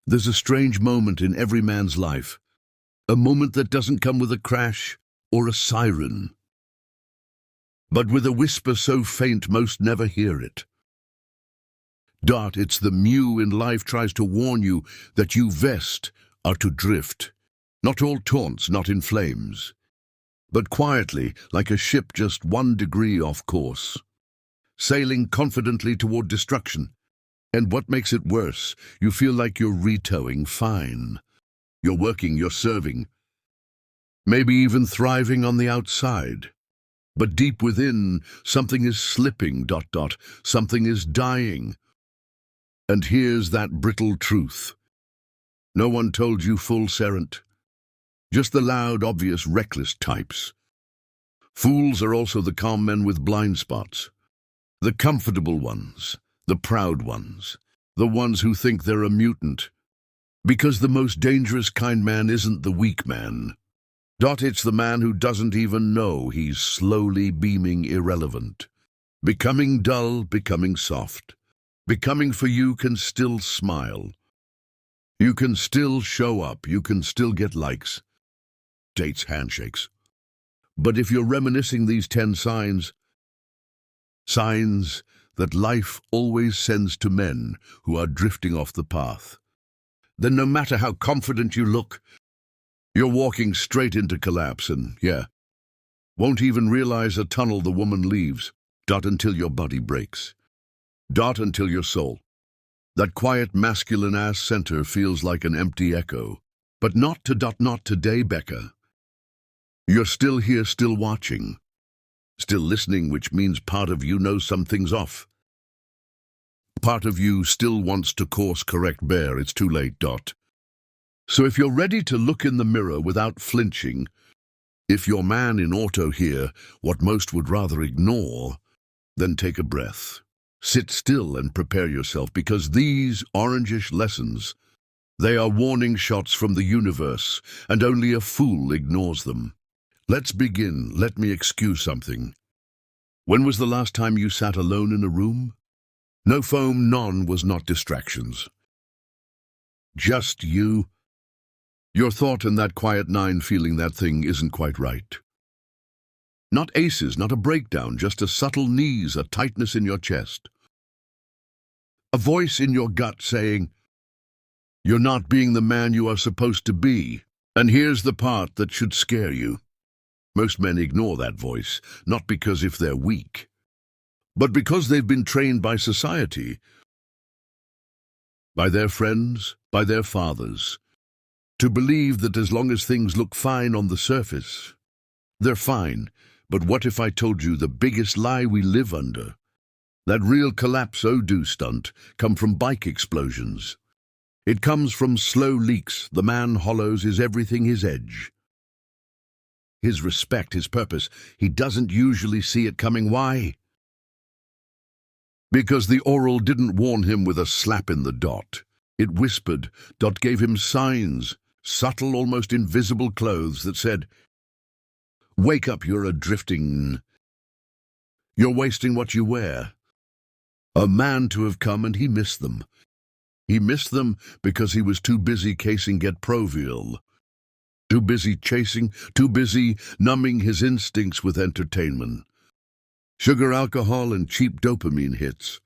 There's a strange moment in every man's life, a moment that doesn't come with a crash or a siren, but with a whisper so faint most never hear it. Dot, it's the mew in life tries to warn you that you vest are to drift, not all taunts, not in flames, but quietly like a ship just 1 degree off course, sailing confidently toward destruction. And what makes it worse, you feel like you're retowing fine. You're working, you're serving, maybe even thriving on the outside. But deep within, something is slipping, ... something is dying. And here's that brittle truth. No one told you full serent. Just the loud, obvious, reckless types. Fools are also the calm men with blind spots. The comfortable ones, the proud ones, the ones who think they're a mutant. Because the most dangerous kind man isn't the weak man. It's the man who doesn't even know he's slowly beaming irrelevant. Becoming dull, becoming soft. Becoming for you can still smile. You can still show up, you can still get likes, dates, handshakes. But if you're reminiscing these 10 signs that life always sends to men who are drifting off the path, then no matter how confident you look, you're walking straight into collapse and, won't even realize a tunnel the woman leaves, until your body breaks. Until your soul. That quiet masculine-ass center feels like an empty echo. But not today, Becca. You're still here, still watching. Still listening, which means part of you knows something's off. Part of you still wants to course correct, bear. It's too late, . So if you're ready to look in the mirror without flinching, if you're man in auto here, what most would rather ignore, then take a breath. Sit still and prepare yourself, because these orangish lessons, they are warning shots from the universe, and only a fool ignores them. Let's begin. Let me excuse something. When was the last time you sat alone in a room? No phone, none was not distractions. Just you, your thought, and that quiet 9 feeling that thing isn't quite right. Not aces, not a breakdown, just a subtle knees, a tightness in your chest. A voice in your gut saying, you're not being the man you are supposed to be. And here's the part that should scare you. Most men ignore that voice, not because if they're weak, but because they've been trained by society, by their friends, by their fathers, to believe that as long as things look fine on the surface, they're fine. But what if I told you the biggest lie we live under? That real collapse do stunt come from bike explosions. It comes from slow leaks. The man hollows his everything, his edge, his respect, his purpose. He doesn't usually see it coming. Why? Because the oral didn't warn him with a slap in the . It whispered. Gave him signs, subtle, almost invisible clothes that said, wake up, you're adrifting. You're wasting what you wear. A man to have come, and he missed them. He missed them because he was too busy casing get Provial. Too busy chasing, too busy numbing his instincts with entertainment. Sugar, alcohol, and cheap dopamine hits.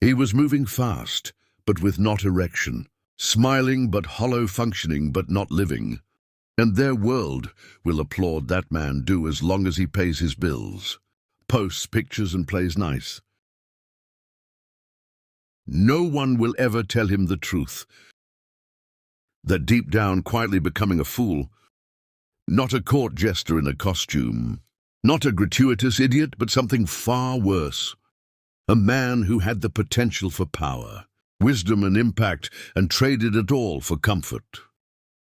He was moving fast, but with not erection. Smiling but hollow, functioning but not living. And their world will applaud that man do as long as he pays his bills, posts pictures and plays nice. No one will ever tell him the truth, that deep down quietly becoming a fool, not a court jester in a costume, not a gratuitous idiot, but something far worse. A man who had the potential for power, wisdom and impact, and traded it all for comfort,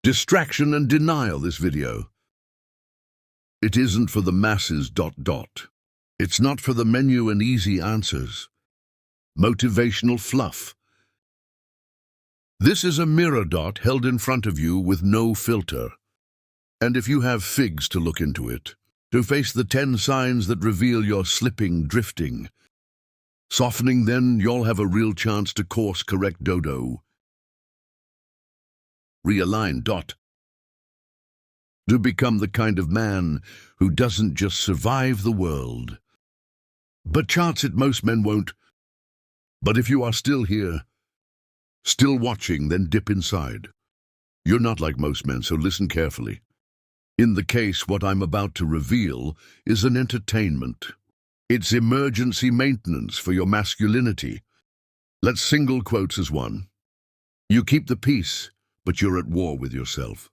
distraction and denial. This video, it isn't for the masses. It's not for the menu and easy answers. Motivational fluff. This is a mirror held in front of you with no filter. And if you have figs to look into it, to face the 10 signs that reveal you're slipping, drifting, softening, then you'll have a real chance to course correct dodo. Realign. To become the kind of man who doesn't just survive the world, but charts it. Most men won't. But if you are still here, still watching, then dip inside. You're not like most men, so listen carefully. In the case, what I'm about to reveal is an entertainment. It's emergency maintenance for your masculinity. Let's single quotes as one. You keep the peace, but you're at war with yourself.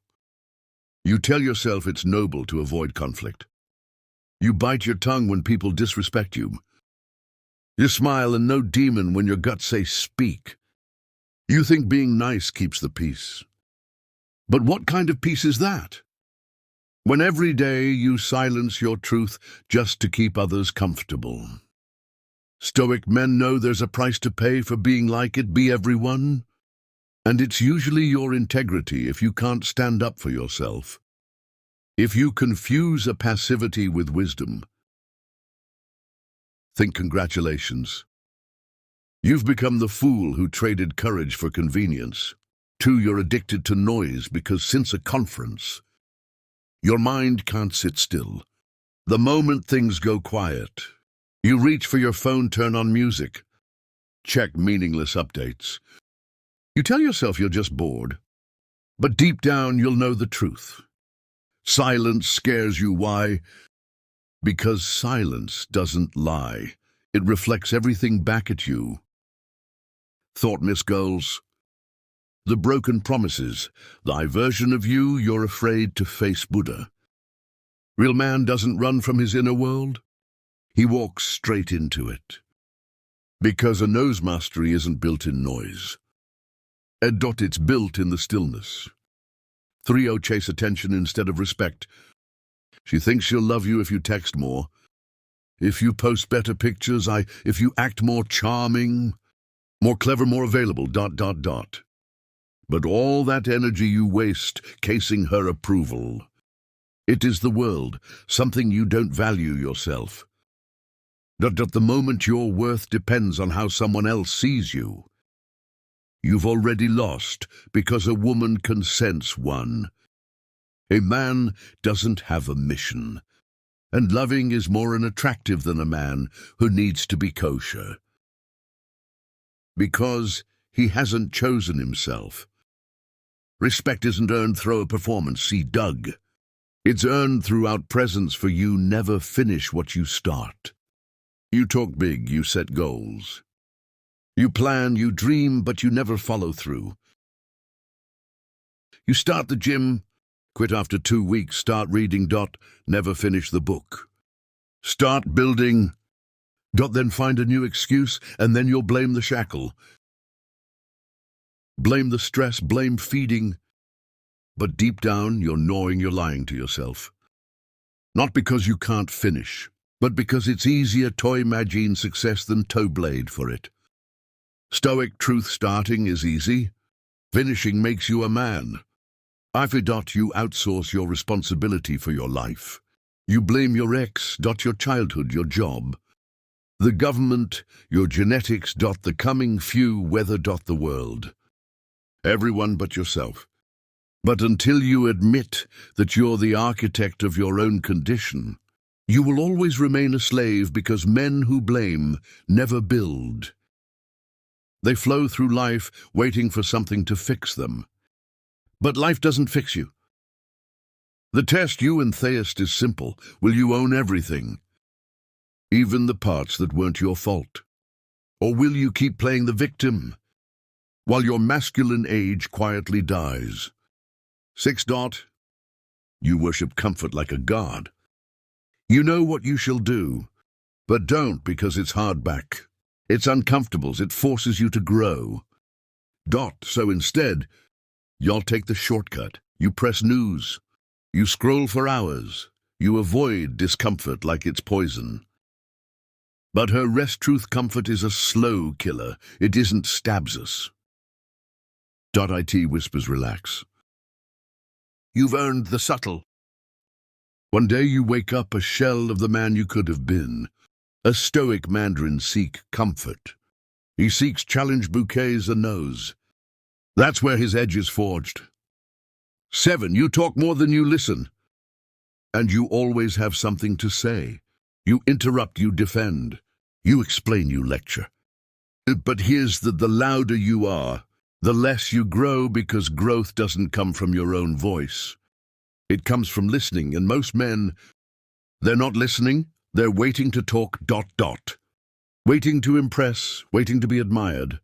You tell yourself it's noble to avoid conflict. You bite your tongue when people disrespect you. You smile and no demon when your guts say speak. You think being nice keeps the peace. But what kind of peace is that? When every day you silence your truth just to keep others comfortable. Stoic men know there's a price to pay for being like it, be everyone. And it's usually your integrity if you can't stand up for yourself. If you confuse a passivity with wisdom, think congratulations. You've become the fool who traded courage for convenience. 2, you're addicted to noise because since a conference, your mind can't sit still. The moment things go quiet, you reach for your phone, turn on music, check meaningless updates. You tell yourself you're just bored, but deep down you'll know the truth. Silence scares you. Why? Because silence doesn't lie. It reflects everything back at you. Thought miss goals. The broken promises, thy version of you you're afraid to face. Buddha. Real man doesn't run from his inner world. He walks straight into it. Because a nose mastery isn't built in noise. It's built in the stillness. 3, chase attention instead of respect. She thinks she'll love you if you text more. If you post better pictures, if you act more charming, more clever, more available, ... But all that energy you waste casing her approval. It is the world, something you don't value yourself. ... The moment your worth depends on how someone else sees you. You've already lost because a woman can sense one. A man doesn't have a mission. And loving is more unattractive than a man who needs to be kosher. Because he hasn't chosen himself. Respect isn't earned through a performance. See Doug. It's earned throughout presence, for you never finish what you start. You talk big, you set goals. You plan, you dream, but you never follow through. You start the gym, quit after 2 weeks, start reading, ... never finish the book. Start building, ... then find a new excuse, and then you'll blame the shackle. Blame the stress, blame feeding. But deep down, you're knowing you're lying to yourself. Not because you can't finish, but because it's easier to imagine success than to blade for it. Stoic truth: starting is easy. Finishing makes you a man. You outsource your responsibility for your life. You blame your ex, ... your childhood, your job, the government, your genetics, ... the coming few, weather, ... the world. Everyone but yourself. But until you admit that you're the architect of your own condition, you will always remain a slave, because men who blame never build. They flow through life waiting for something to fix them. But life doesn't fix you. The test, you and theist, is simple. Will you own everything? Even the parts that weren't your fault? Or will you keep playing the victim while your masculine age quietly dies? 6. You worship comfort like a god. You know what you shall do, but don't, because it's hardback. It's uncomfortable, it forces you to grow. So instead, you'll take the shortcut. You press news. You scroll for hours. You avoid discomfort like it's poison. But her rest, truth, comfort is a slow killer. It isn't stabs us. It whispers, relax. You've earned the subtle. One day you wake up a shell of the man you could have been. A stoic mandarin seek comfort. He seeks challenge, bouquets, and knows. That's where his edge is forged. 7. You talk more than you listen. And you always have something to say. You interrupt, you defend. You explain, you lecture. But here's the louder you are, the less you grow, because growth doesn't come from your own voice. It comes from listening, and most men, they're not listening, they're waiting to talk, ... Waiting to impress, waiting to be admired, ...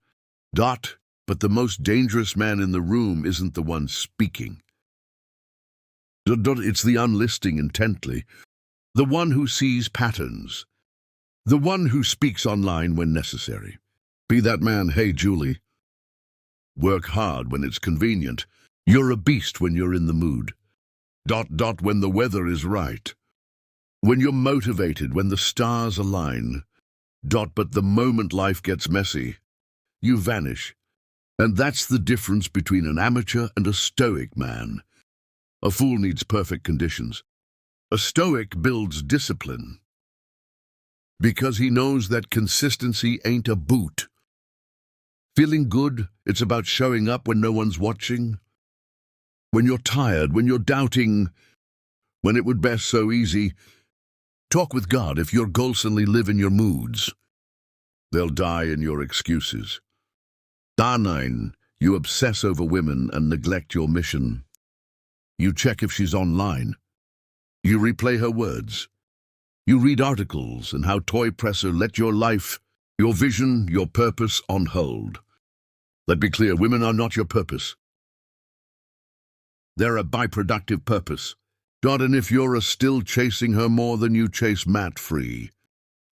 But the most dangerous man in the room isn't the one speaking. ... It's the unlistening intently, the one who sees patterns, the one who speaks online when necessary. Be that man, hey Julie. Work hard when it's convenient. You're a beast when you're in the mood. ... When the weather is right. When you're motivated, when the stars align. ... But the moment life gets messy, you vanish. And that's the difference between an amateur and a stoic man. A fool needs perfect conditions. A stoic builds discipline, because he knows that consistency ain't a boot. Feeling good, it's about showing up when no one's watching. When you're tired, when you're doubting, when it would best so easy. Talk with God if your goals only live in your moods. They'll die in your excuses. 9. You obsess over women and neglect your mission. You check if she's online. You replay her words. You read articles and how toy presser let your life, your vision, your purpose on hold. Let me be clear, women are not your purpose. They're a byproductive purpose. And if you're still chasing her more than you chase Matt Free,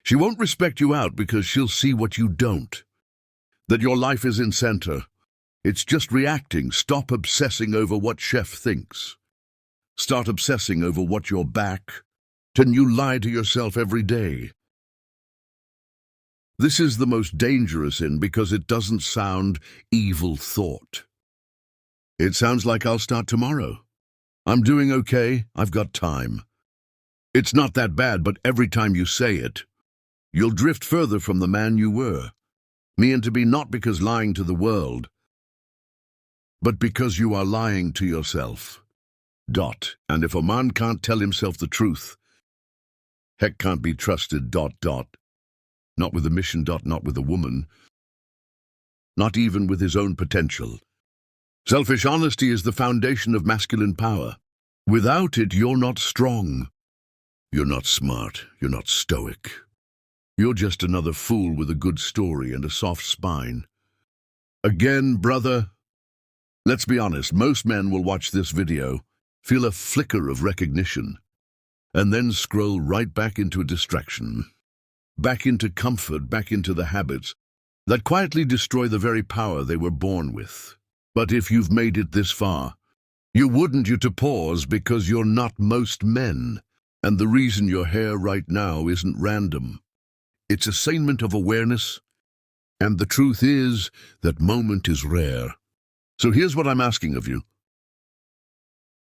she won't respect you out, because she'll see what you don't. That your life is in center. It's just reacting. Stop obsessing over what Chef thinks. Start obsessing over what you're back. And you lie to yourself every day. This is the most dangerous sin, because it doesn't sound evil thought. It sounds like I'll start tomorrow. I'm doing okay, I've got time. It's not that bad, but every time you say it, you'll drift further from the man you were. Meant to be, not because lying to the world, but because you are lying to yourself. And if a man can't tell himself the truth, heck can't be trusted. Not with a mission. Not with a woman. Not even with his own potential. Selfish honesty is the foundation of masculine power. Without it, you're not strong. You're not smart. You're not stoic. You're just another fool with a good story and a soft spine. Again, brother, let's be honest, most men will watch this video, feel a flicker of recognition, and then scroll right back into a distraction, back into comfort, back into the habits that quietly destroy the very power they were born with. But if you've made it this far, you wouldn't to pause, because you're not most men. And the reason you're here right now isn't random. It's assignment of awareness. And the truth is, that moment is rare. So here's what I'm asking of you.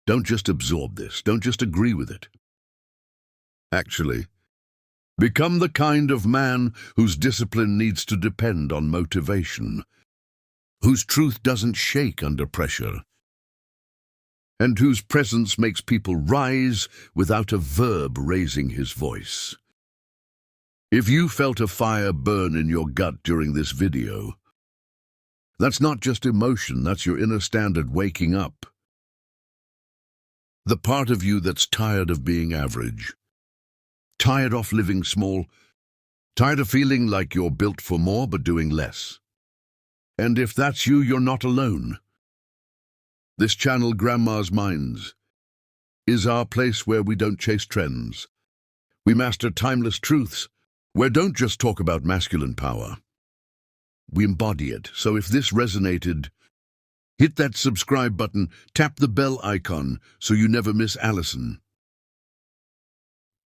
Don't just absorb this. Don't just agree with it. Actually, become the kind of man whose discipline needs to depend on motivation, whose truth doesn't shake under pressure, and whose presence makes people rise without a verb raising his voice. If you felt a fire burn in your gut during this video, that's not just emotion, that's your inner standard waking up. The part of you that's tired of being average, tired of living small, tired of feeling like you're built for more but doing less. And if that's you, you're not alone. This channel, Grandma's Minds, is our place where we don't chase trends. We master timeless truths, where don't just talk about masculine power. We embody it. So if this resonated, hit that subscribe button, tap the bell icon so you never miss Allison.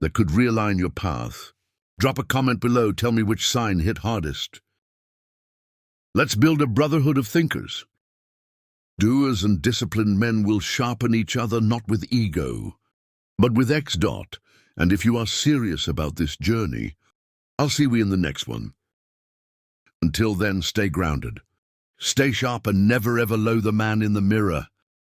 That could realign your path. Drop a comment below, tell me which sign hit hardest. Let's build a brotherhood of thinkers. Doers and disciplined men will sharpen each other, not with ego, but with X. And if you are serious about this journey, I'll see we in the next one. Until then, stay grounded, stay sharp, and never ever loathe the man in the mirror.